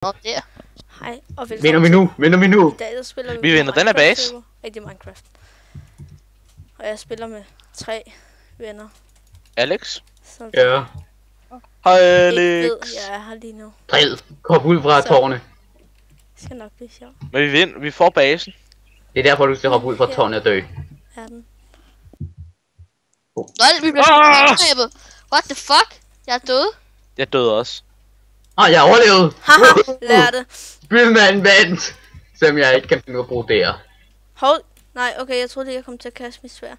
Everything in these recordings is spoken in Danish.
Nå, der. Hej, og velkommen Vinder vi nu? Vinder vi nu? I dag der spiller Vi vinder den her base. server. Rigtig Minecraft. Og jeg spiller med 3 venner, Alex. som Ja. Hej ikke Alex. ved, jeg er her lige nu. Dred. Kom ud fra Så. tårne. Det skal nok blive sjovt. Men vi vinder, vi får basen. Det er derfor, du skal hoppe ud fra Ja. tårne og dø. Er den? Nej, vi bliver angrebet. What the fuck? Jeg er død. Jeg døde også. Jeg overlevede! Haha, lær det. Spilmanden vandt! Selvom jeg ikke kan finde ud af at bruge det her. Hold. Nej, okay, jeg troede ikke, jeg kom til at kaste mit svær.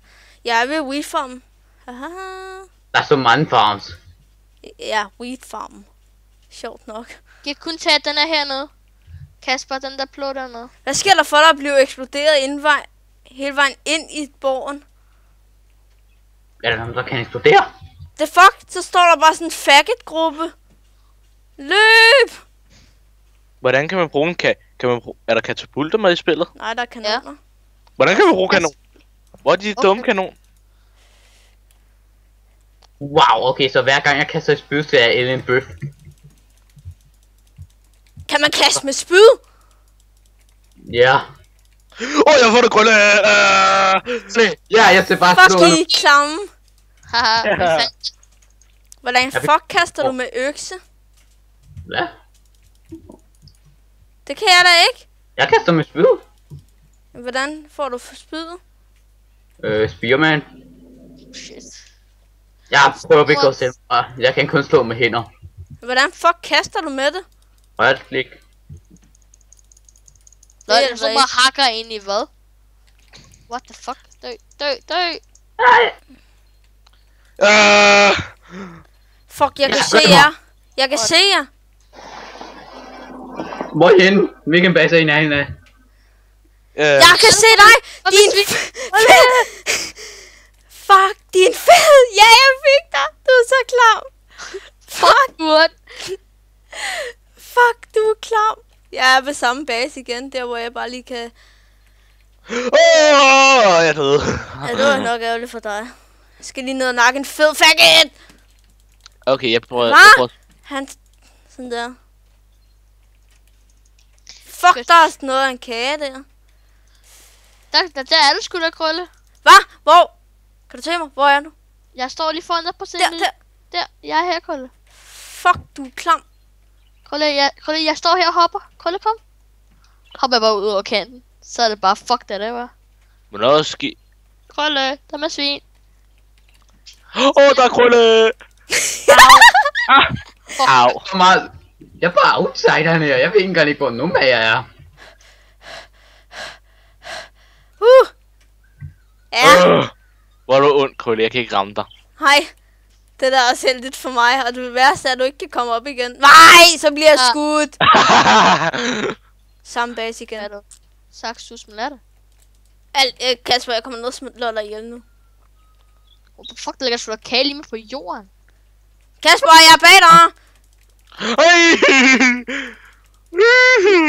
Jeg er ved Wheat Farm. Haha. Der er så mange farms. Ja, Wheat Farm. Sjovt nok. Jeg kan kun tage den her hernede. Kasper, den der blå dernede. Hvad sker der for dig at blive eksploderet hele vejen ind i borgen? Er der nogen, der kan eksplodere? The fuck? Så står der bare sådan en faggot-gruppe. Løb! Hvordan kan man bruge en er der katapulter med i spillet? Nej, der er kanoner. Hvordan kan man bruge kanon? Hvor er de dumme kanon? Wow, okay, så hver gang jeg kaster et spyd, så er jeg en bøf. Kan man kaste med spyd? Ja. Jeg får det krølle! Ja, jeg skal bare Fuck, slå I er klamme. Haha, vi fandt. Hvordan fuck kaster du med økse? Hvad? Det kan jeg da ikke. Jeg kaster med spyd. Hvordan får du spyd? Spearman. Shit. Jeg prøver ikke at sætte mig. Jeg kan kun slå med hænder. Hvordan fuck kaster du med det? Right klik. Nå, Det er så rigtigt. bare hakker ind i hvad? What the fuck? Dø. Nej. Fuck, jeg kan Ja, se gør det, jer. Jeg kan se jer. Hvorhen? Hvilken base er I nærheden af? Jeg kan se dig. Din fuck, din fed. Ja, jeg fik dig. Du er så klam. Fuck, What? fuck, du er klam. Jeg er ved samme base igen, der hvor jeg bare lige kan... Jeg døde. Ja, det var nok ærgerligt for dig. Jeg skal lige ned og nakke en fed faggot. Okay, jeg prøver. Hva? Han... Sådan der. Fuck, der er sådan noget af en kage der. Der er du sgu da, Krølle. Hvad? Hvor? Kan du se mig? Hvor er du? Jeg står lige foran dig på scenen. Der. Der, jeg er her, Krølle. Fuck, du er klam. Krølle, jeg står her og hopper. Krølle, kom. Hopper jeg bare ud over kanten. Så er det bare fuck det der, var. Men også ski. Krølle, der er svin. Der er krølle! Au. Så meget. Jeg er bare outsideren her. Jeg ved ikke engang, hvor nogen af jer er. Ja, Hvor er du ond, krølle. Jeg kan ikke ramme dig. hej. Det der er også heldigt for mig, og det værste er, at du ikke kan komme op igen. Nej, så bliver jeg Ja. skudt. Samme base igen. Er du? Saksus, men er det? Kasper, jeg kommer ned og slår dig ihjel nu. What the fuck, der ligger sgu da kage lige med på jorden. Kasper, jeg er bag dig.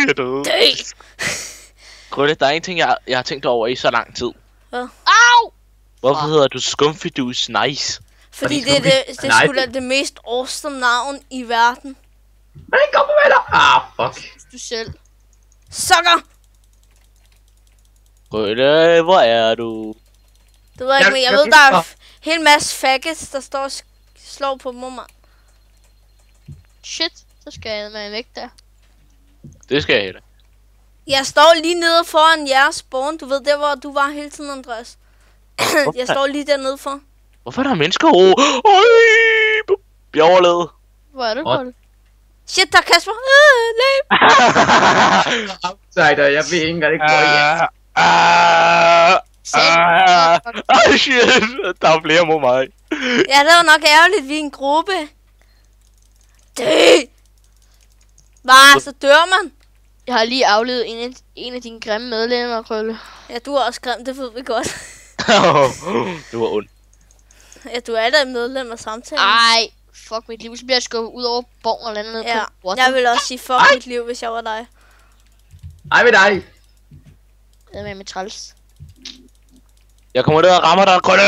Jeg døde. Dø. Krølle, der er en ting, jeg har tænkt over i så lang tid. Au! Hvorfor hedder du Skumfidus Nice? Fordi Fordi det er det er Nej. sgu da det mest awesome navn i verden. Nej, kom med dig! Fuck. Du selv. Sukker. Krølle, hvor er du? Det ved jeg ikke, men jeg ved, der er en masse faggots, der står og slår på mig. Shit, så skal jeg med væk der. Det skal jeg heller. Jeg står lige nede foran jeres spawn. Du ved, der hvor du var hele tiden, Andreas. Jeg står lige dernede for. Hvorfor er der mennesker? Jeg overlevede. Hvor er du, What? Krølle? Shit, der er Kasper. Løb. Outsider, jeg ved ikke engang, hvor I er. Shit, der er flere mod mig. Ja, det var nok ærgerligt, vi er en gruppe. Dø. Hvad? Så dør man. Jeg har lige aflevet en af dine grimme medlemmer, Krølle. Ja, du er også grim, det ved vi godt. Du var ond. Ja, du er da medlem af samtalen. Ej, fuck mit liv. Så bliver jeg skubbet ud over borgen og lander ned Ja, på water. jeg vil også sige fuck mit liv, hvis jeg var dig. Ej med dig. Det er med mit træls. Jeg kommer ned og rammer dig, Krølle!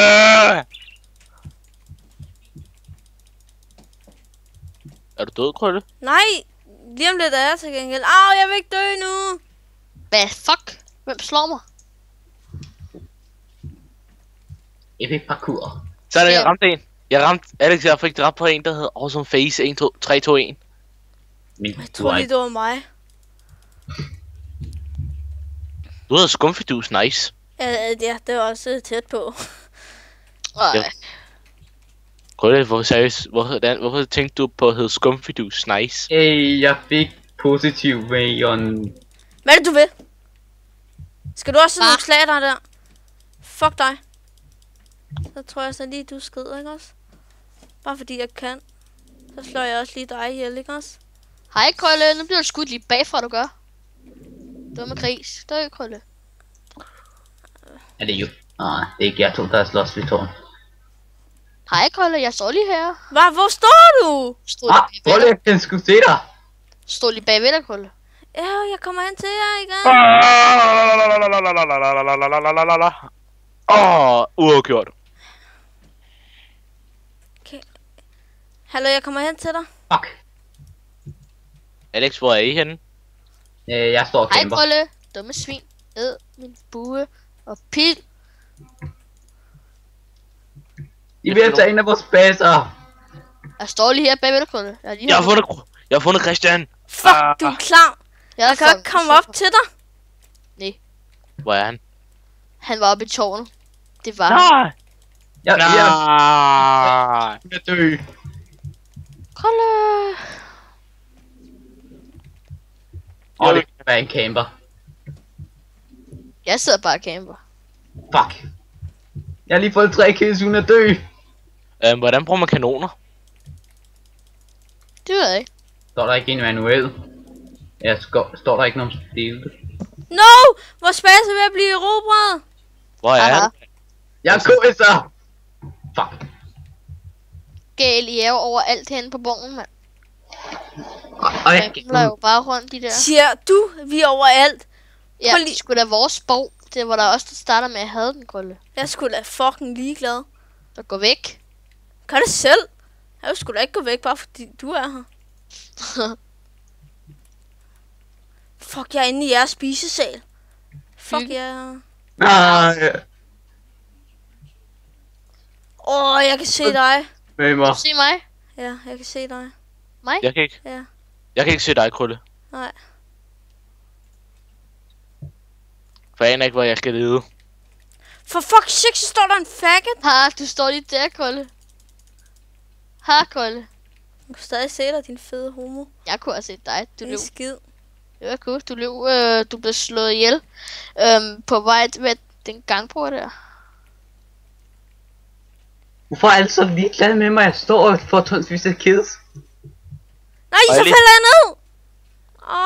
Er du død, Krølle? Nej, Lige om lidt er jeg til gengæld. Au, jeg vil ikke dø nu. Hvad fuck? Hvem slår mig? Epic parkour. Så er det, jeg Ja. ramte en. Jeg ramte, Alex, jeg fik dræbt på en, der hed Awesome Face 1, 2, 3, 2, 1. Men Jeg du tror har lige, ikke... det var mig. Du hedder Skumfidus, nice. Ja, det var også tæt på. Ej. Krølle, hvorfor tænkte du på at hedde Skumfidus, nice? Hey, jeg fik positiv rayon. Hvad er det, du vil? Skal du også sådan Ah. nogle slag der? Fuck dig. Så tror jeg så lige, du skrider, ikke også? Bare fordi jeg kan. Så slår jeg også lige dig ihjel, ikke også? Hej, Krølle. Nu bliver du skudt lige bagfra, du gør. Dumme gris. Dø, Krølle. Er det jo? Nej, det er ikke jeg to, der er slås ved tårn. Hej, Krølle. Jeg står lige her. Hvor står du? Stod lige bagved dig. Krølle, den skulle se dig. Stod lige bagved dig, Krølle. Ja, jeg kommer hen til jer igen. Uafgjort. Hallo, jeg kommer hen til dig. Fuck. Alex, hvor er I henne? Jeg står og Hej, kæmper. Krølle. Dumme svin. Æd min bue og pil. I vil tage en af vores baser. Jeg står lige her bagved dig, Krølle. Jeg Jeg har fundet Christian. Fuck, du er klar. Jeg kan ikke komme op til dig. Nej, Hvor er han? han var oppe i tårnet. Det var han. Nej. Jeg Nej. er dø. Krølle. Åh, det kan være en camper. Jeg sidder bare og camper. Fuck. Jeg har lige fået 3 kills uden at dø. Hvordan bruger man kanoner? Det ved jeg ikke. Står der ikke en manuel? Ja, står der ikke nogen stil? No! Vores base er ved at blive erobret. Hvor er Aha. han? Jeg er KS'er! Fuck. Gal, I er jo overalt henne på borgen, mand. Og Jeg gimler jo bare rundt de der. Siger du, vi er overalt. Ja, Prøv lige- det skulle da vores borg. Det var der også, der starter med at have den, Krølle. Jeg skulle da fucking ligeglad. Så gå væk. Gør det selv. Jeg skulle da ikke gå væk, bare fordi du er her. Fuck, jeg er inde i jeres spisesal. Fuck, jeg... Nej. Jeg kan se dig. Med mig. Se mig. Ja, jeg kan se dig. Mig? Jeg kan ikke. Ja. Jeg kan ikke se dig, Krølle. Nej. For jeg aner ikke, hvor jeg skal lede. For fuck sake, så står der en faggot. Ha, du står lige der, Krølle. Ha, Krølle. Jeg kan stadig se dig, din fede homo. Jeg kunne have set dig. Du Du løb. er skid. Det var cool. Du løb, du blev slået ihjel. På vej ved den gangbro der. Hvorfor er alle så ligeglade med mig? Jeg står og får tonsvis af kills. Nej, Og så jeg lige- falder jeg ned.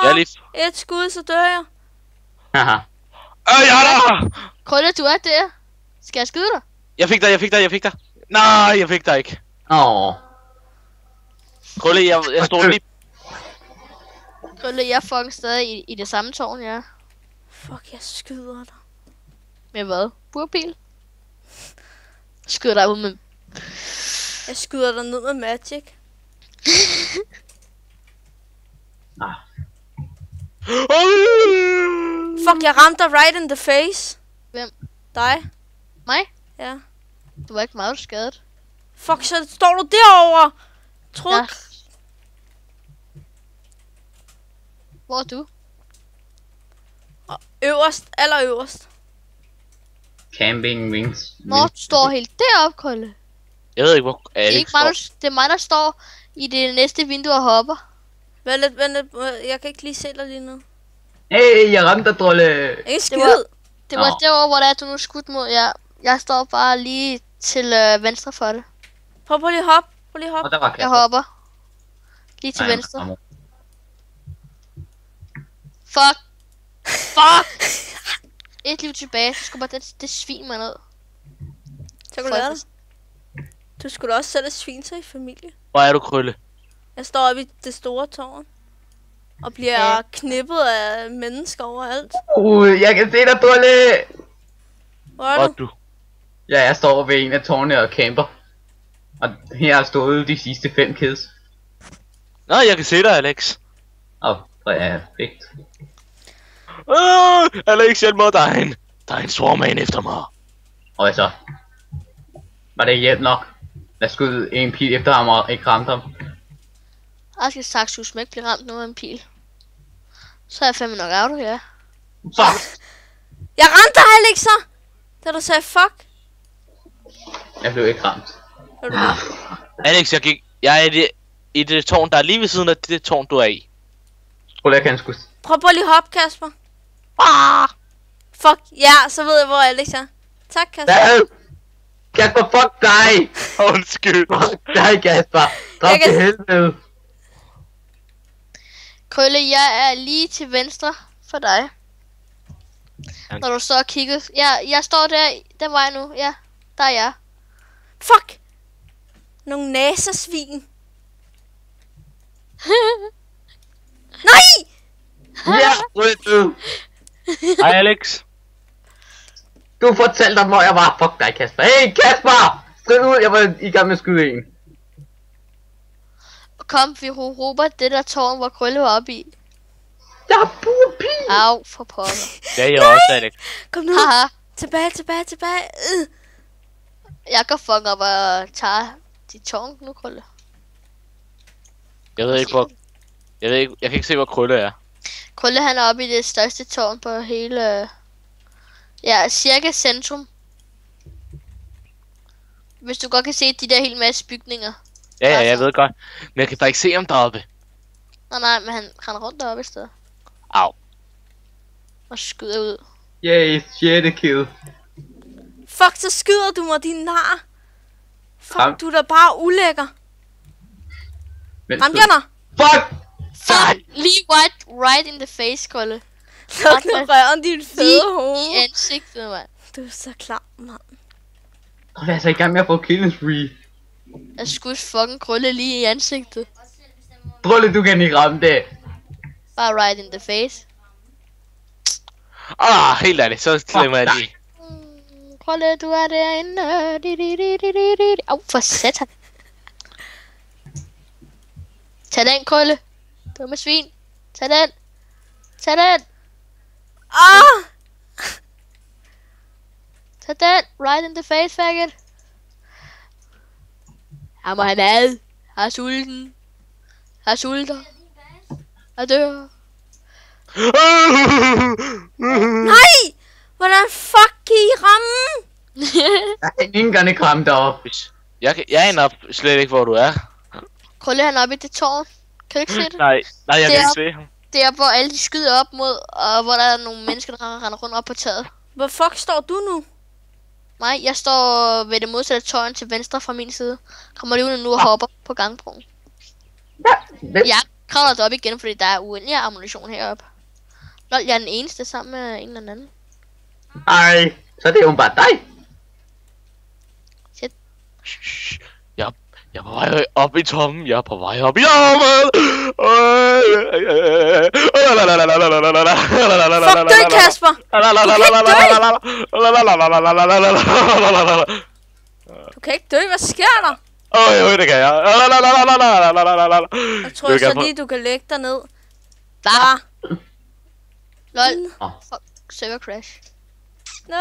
Jeg er lige... Et skud, så dør jeg. Haha. Jeg er der! Krølle, du er der. Skal jeg skyde dig? Jeg fik dig. Nej, jeg fik dig ikke. Åh. Krølle, jeg stod lige... Krølle, jeg er fucking stadig i det samme tårn, ja. Fuck, jeg skyder dig. Med hvad? Burpil? Skyder dig ud med... Jeg skyder dig ned med magic. Ah. Fuck, jeg ramte dig right in the face. Hvem? Dig. Mig? Ja. Du var ikke meget skadet. Fuck, så står du derovre. Tror Ja. Hvor er du? Øverst, allerøverst. Camping wings. Nå, du står helt deroppe, Krølle. Jeg ved ikke, hvor Det er, Alex ikke mig, står. det er mig, der står i det næste vindue og hopper. Vent lidt. Jeg kan ikke lige se dig lige nu. Hey, jeg ramte dig, Drolle. Ikke skid. Det var Nå. derovre, hvor det er, du nu er skudt mod. Jeg står bare lige til venstre for det. Prøv lige at hoppe. Og der var Jeg Kasper. hopper. Lige til venstre. Fuck. Et liv tilbage. Du skal bare det svin mig ned. Så kan du lære det. Du skulle da også selv svine sig i familie. Hvor er du, Krølle? Jeg står oppe i det store tårn. Og bliver knippet af mennesker overalt. Jeg kan se dig, Drolle. Hvor er Hvor er du? du? Ja, jeg står ved en af tårnene og camper. Og her har stået de sidste 5 kills. Nå, jeg kan se dig, Alex. Perfekt. Alex, hjælp mig, der er en swarman efter mig. Og hvad så? Var det hjælp nok? Lad os skyde en pil efter ham og ikke ramme ham. Jeg skal sagt, ikke blive ramt nu af en pil. Så er jeg fandme nok auto, ja. Fuck! Jeg ramte dig, Alex, så! Da du sagde fuck. Jeg blev ikke ramt. Er du det? Alex, jeg er i det tårn, der er lige ved siden af det tårn, du er i. Tror jeg kan sgu... Prøv lige at hoppe, Kasper. Fuck, ja, så ved jeg, hvor Alex er. Tak, Kasper. Hvad? Kasper, fuck dig! Undskyld. Fuck dig, Kasper! Drop Jeg kan- til helvede! Krølle, jeg er lige til venstre for dig. Ja. Når du står og kigger. Ja, jeg står der, den vej nu. Ja, der er jeg. Fuck! Nogle nasesvin. Nej! Ja, ryddet! Hej, Alex. Du fortalte om, hvor jeg var. Fuck dig, Kasper. Hey, Kasper! Skrid ud, jeg var i gang med at skyde en. Kom, vi råber det der tårn, hvor Krølle var oppe i. Jeg har pur pil! Au, for pokker. Det er jeg også, Alex. Kom nu. Haha. Tilbage. Jeg går fucking op og tager dit tårn nu, Krølle. Jeg ved ikke, hvor... Jeg kan ikke se, hvor Krølle er. Krølle, han er oppe i det største tårn på hele... Ja, cirka centrum. Hvis du godt kan se de der helt masse bygninger. Ja, jeg ved godt. Men jeg kan bare ikke se ham deroppe. Nej, men han render rundt deroppe i stedet. Au. Og skyder ud. Yay, 6. kill. Fuck, så skyder du mig, din nar. Ram. Fuck, du er da bare ulækker. Vent, Ramte jeg dig? Fuck! Fuck, lige right in the face, Krølle. Luk nu røven, din fede I hoved. ansigtet, mand. Du er så klam, mand. Og jeg er så i gang med at få killing spree. Jeg skulle fucking Krølle lige i ansigtet. Drølle, du kan ikke ramme det. Bare right in the face. Helt ærligt, så glemmer jeg lige. Krølle, du er derinde. Au, for satan. Tag den, Krølle. Dumme svin. Tag den. Tag den. Ah! Tag den. Right in the face, faggot. Jeg må have mad. Jeg er sulten. Jeg sulter. Jeg dør. Nej! Hvordan fuck kan I ramme? Jeg kan ikke engang ikke ramme deroppe. Jeg aner slet ikke, hvor du er. Krølle, han er oppe i det tårn. Kan du ikke se det? Nej, jeg kan Det er- ikke se ham. Det er, hvor alle de skyder op mod, og hvor der er nogle mennesker, der render rundt op på taget. Hvor fuck står du nu? Nej, jeg står ved det modsatte tårn til venstre fra min side. Kommer lige ud nu og hopper på gangbroen. Ja, vent. Jeg kravler op igen, fordi der er uendelig ammunition heroppe. Lol, jeg er den eneste sammen med en eller anden. Ej, så er det jo bare dig. Shh. Jeg er på vej op i toppen. Jeg er på vej op i toppen. Fuck dø, Kasper! Du kan ikke dø, hvad sker der? Jo, det kan jeg. Jeg tror så lige, du kan lægge dig ned. Hvad? Lol. Åh. Fuck, server crash. No.